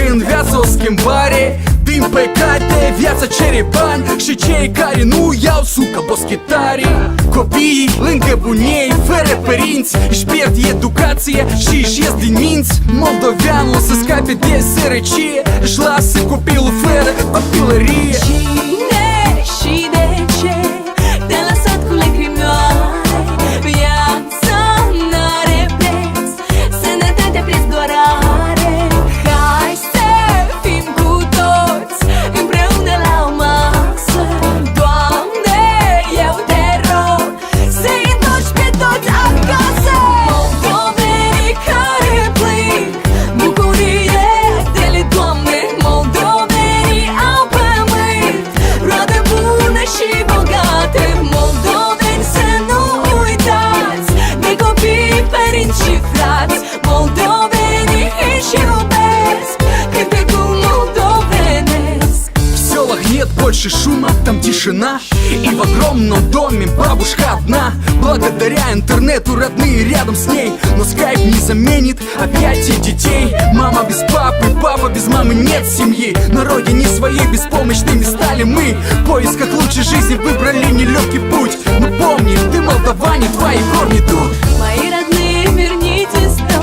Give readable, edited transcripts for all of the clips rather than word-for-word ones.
În viață o schimbare, din păcate viața cere bani și cei care nu iau sucă boschetarii. Copiii lângă bunei, fără părinți, își pierd educația și își ies din minți. Moldoveanul o să scape de sărăcie, își lasă copilul fără copilărie. Cine și de ce te-a lăsat cu lacrimioare? Viața n-are preț, sănătatea preț doar are. Больше шума, там тишина. И в огромном доме бабушка одна. Благодаря интернету родные рядом с ней. Но скайп не заменит объятия детей. Мама без папы, папа без мамы, нет семьи. На родине своей беспомощными стали мы. В поисках лучшей жизни выбрали нелегкий путь. Но помни, ты молдаване, твои корни тут. Мои родные, вернитесь домой.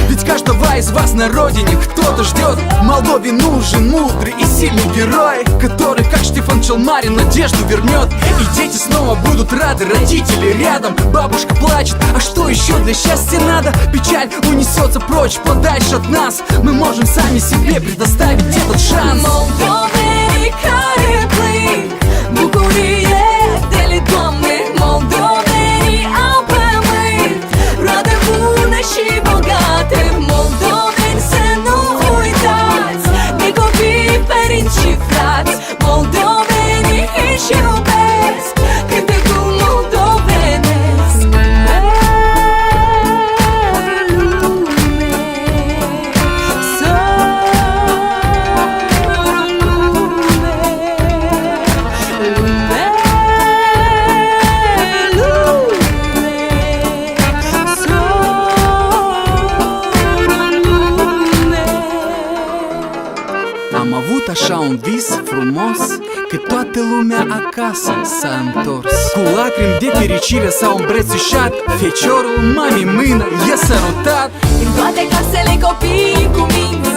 Ведь каждого из вас на родине кто-то ждет. Молдове нужен мудрый и сильный герой, который, как Штефан Челмарин, надежду вернет. И дети снова будут рады, родители рядом. Бабушка плачет, а что еще для счастья надо? Печаль унесется прочь, подальше от нас. Мы можем сами себе предоставить этот шанс. Молдовeni care plâng, bucurie de le Doamne. Moldoveni au pământ, roadă bună și bogată. Moldoveni să nu uitați de copii, părinți și frați. Moldovenii își iubesc cântecul moldovenesc. Am avut așa un vis frumos, că toată lumea acasă s-a întors. Cu lacrimi de fericire s-au îmbrățișat, feciorul mamei mână i-a sărutat. În toate casele copiii cu minți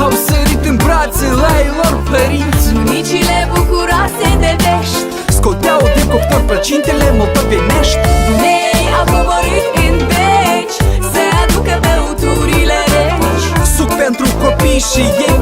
Au sărit în brațe la ei lor părinți. bunicile bucuroase de vești, Scoteau de cuptor plăcintele moldovenești. bunei au coborât în beci să aducă băuturile reci. Suc pentru copii și ei